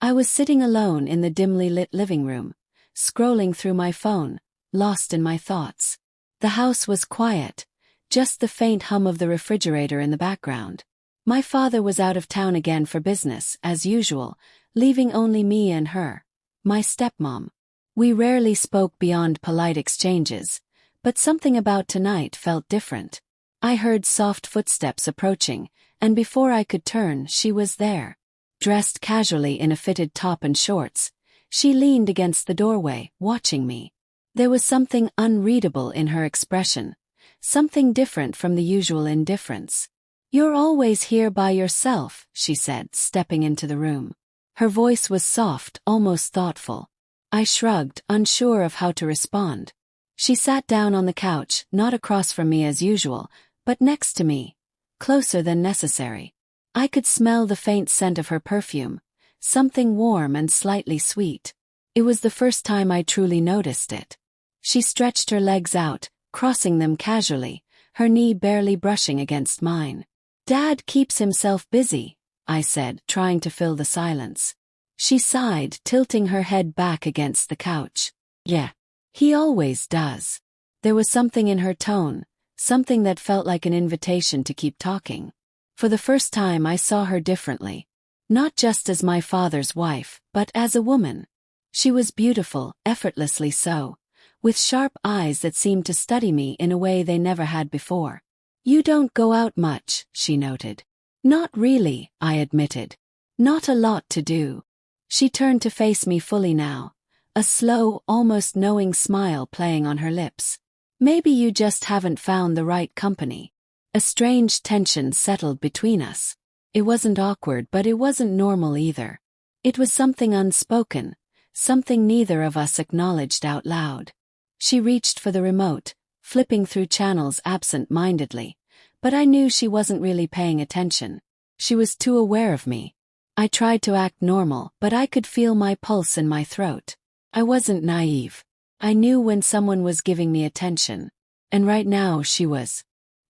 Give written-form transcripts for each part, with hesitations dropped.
I was sitting alone in the dimly lit living room, scrolling through my phone, lost in my thoughts. The house was quiet, just the faint hum of the refrigerator in the background. My father was out of town again for business, as usual, leaving only me and her, my stepmom. We rarely spoke beyond polite exchanges, but something about tonight felt different. I heard soft footsteps approaching, and before I could turn, she was there. Dressed casually in a fitted top and shorts, she leaned against the doorway, watching me. There was something unreadable in her expression, something different from the usual indifference. "You're always here by yourself," she said, stepping into the room. Her voice was soft, almost thoughtful. I shrugged, unsure of how to respond. She sat down on the couch, not across from me as usual, but next to me, closer than necessary. I could smell the faint scent of her perfume, something warm and slightly sweet. It was the first time I truly noticed it. She stretched her legs out, crossing them casually, her knee barely brushing against mine. "Dad keeps himself busy," I said, trying to fill the silence. She sighed, tilting her head back against the couch. "Yeah, he always does." There was something in her tone, something that felt like an invitation to keep talking. For the first time I saw her differently. Not just as my father's wife, but as a woman. She was beautiful, effortlessly so, with sharp eyes that seemed to study me in a way they never had before. "You don't go out much," she noted. "Not really," I admitted. "Not a lot to do." She turned to face me fully now, a slow, almost knowing smile playing on her lips. "Maybe you just haven't found the right company." A strange tension settled between us. It wasn't awkward, but it wasn't normal either. It was something unspoken, something neither of us acknowledged out loud. She reached for the remote, flipping through channels absent-mindedly, but I knew she wasn't really paying attention. She was too aware of me. I tried to act normal, but I could feel my pulse in my throat. I wasn't naive. I knew when someone was giving me attention. And right now she was.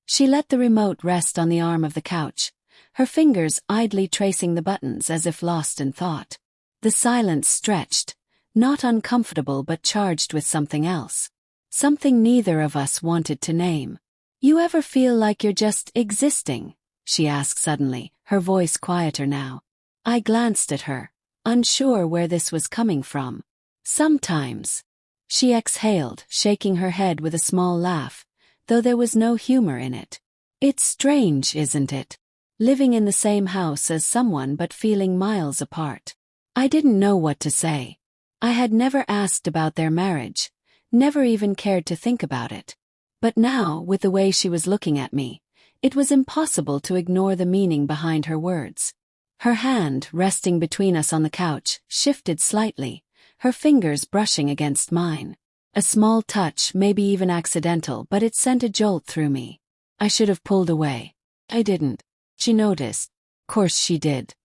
She let the remote rest on the arm of the couch, her fingers idly tracing the buttons as if lost in thought. The silence stretched, not uncomfortable but charged with something else. Something neither of us wanted to name. "You ever feel like you're just existing?" she asked suddenly, her voice quieter now. I glanced at her, unsure where this was coming from. "Sometimes." She exhaled, shaking her head with a small laugh, though there was no humor in it. "It's strange, isn't it? Living in the same house as someone but feeling miles apart." I didn't know what to say. I had never asked about their marriage, never even cared to think about it. But now, with the way she was looking at me, it was impossible to ignore the meaning behind her words. Her hand, resting between us on the couch, shifted slightly, her fingers brushing against mine. A small touch, maybe even accidental, but it sent a jolt through me. I should have pulled away. I didn't. She noticed. Course she did.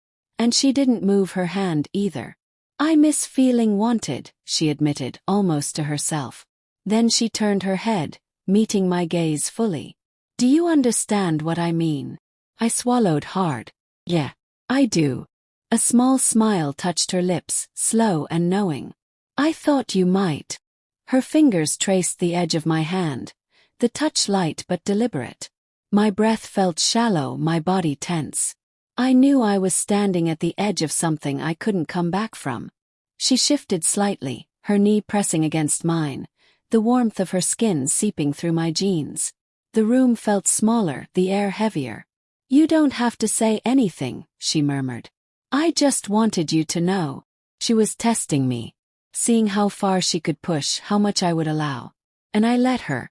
And she didn't move her hand either. "I miss feeling wanted," she admitted, almost to herself. Then she turned her head, meeting my gaze fully. "Do you understand what I mean?" I swallowed hard. "Yeah, I do." A small smile touched her lips, slow and knowing. "I thought you might." Her fingers traced the edge of my hand, the touch light but deliberate. My breath felt shallow, my body tense. I knew I was standing at the edge of something I couldn't come back from. She shifted slightly, her knee pressing against mine, the warmth of her skin seeping through my jeans. The room felt smaller, the air heavier. "You don't have to say anything," she murmured. "I just wanted you to know." She was testing me, seeing how far she could push, how much I would allow. And I let her.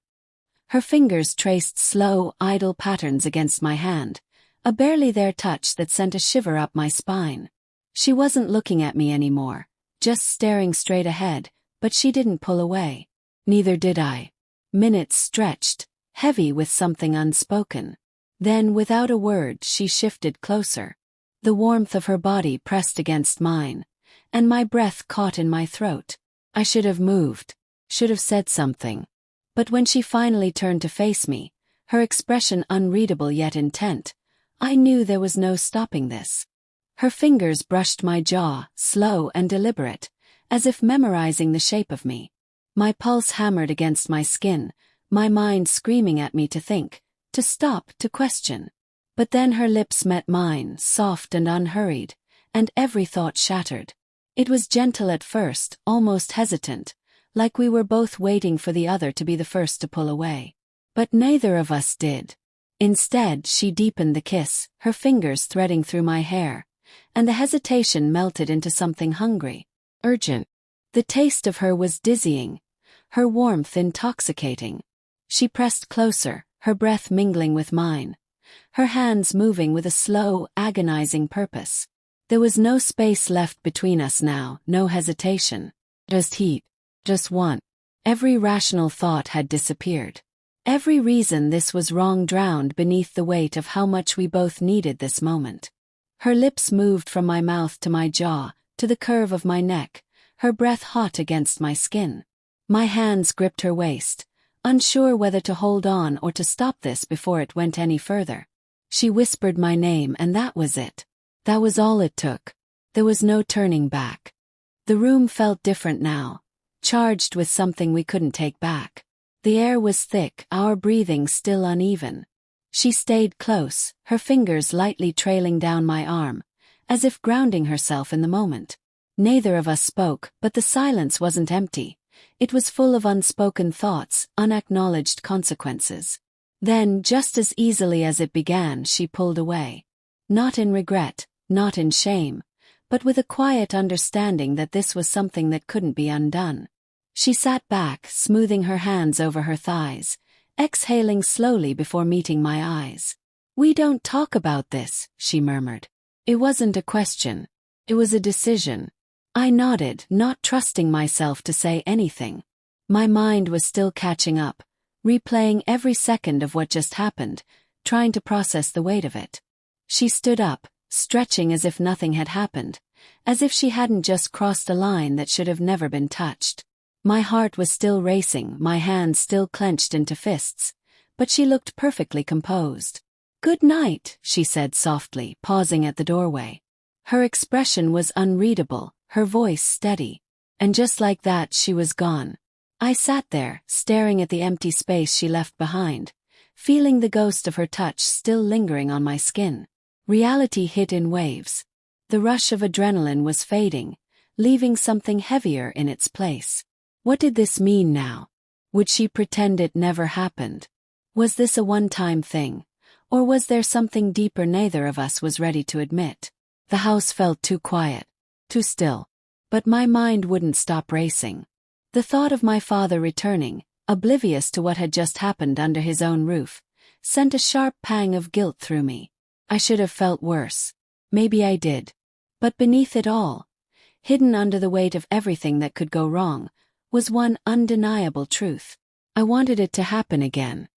Her fingers traced slow, idle patterns against my hand, a barely there touch that sent a shiver up my spine. She wasn't looking at me anymore, just staring straight ahead, but she didn't pull away. Neither did I. Minutes stretched, heavy with something unspoken. Then, without a word, she shifted closer. The warmth of her body pressed against mine, and my breath caught in my throat. I should have moved, should have said something. But when she finally turned to face me, her expression unreadable yet intent, I knew there was no stopping this. Her fingers brushed my jaw, slow and deliberate, as if memorizing the shape of me. My pulse hammered against my skin, my mind screaming at me to think, to stop, to question. But then her lips met mine, soft and unhurried, and every thought shattered. It was gentle at first, almost hesitant, like we were both waiting for the other to be the first to pull away. But neither of us did. Instead, she deepened the kiss, her fingers threading through my hair, and the hesitation melted into something hungry, urgent. The taste of her was dizzying, her warmth intoxicating. She pressed closer, her breath mingling with mine, her hands moving with a slow, agonizing purpose. There was no space left between us now, no hesitation. Just heat. Just want. Every rational thought had disappeared. Every reason this was wrong drowned beneath the weight of how much we both needed this moment. Her lips moved from my mouth to my jaw, to the curve of my neck, her breath hot against my skin. My hands gripped her waist, unsure whether to hold on or to stop this before it went any further. She whispered my name, and that was it. That was all it took. There was no turning back. The room felt different now, charged with something we couldn't take back. The air was thick, our breathing still uneven. She stayed close, her fingers lightly trailing down my arm, as if grounding herself in the moment. Neither of us spoke, but the silence wasn't empty. It was full of unspoken thoughts, unacknowledged consequences. Then, just as easily as it began, she pulled away. Not in regret, not in shame, but with a quiet understanding that this was something that couldn't be undone. She sat back, smoothing her hands over her thighs, exhaling slowly before meeting my eyes. "We don't talk about this," she murmured. It wasn't a question. It was a decision. I nodded, not trusting myself to say anything. My mind was still catching up, replaying every second of what just happened, trying to process the weight of it. She stood up, stretching as if nothing had happened, as if she hadn't just crossed a line that should have never been touched. My heart was still racing, my hands still clenched into fists, but she looked perfectly composed. "Good night," she said softly, pausing at the doorway. Her expression was unreadable, her voice steady. And just like that, she was gone. I sat there, staring at the empty space she left behind, feeling the ghost of her touch still lingering on my skin. Reality hit in waves. The rush of adrenaline was fading, leaving something heavier in its place. What did this mean now? Would she pretend it never happened? Was this a one-time thing? Or was there something deeper neither of us was ready to admit? The house felt too quiet, too still. But my mind wouldn't stop racing. The thought of my father returning, oblivious to what had just happened under his own roof, sent a sharp pang of guilt through me. I should have felt worse. Maybe I did. But beneath it all, hidden under the weight of everything that could go wrong, was one undeniable truth. I wanted it to happen again.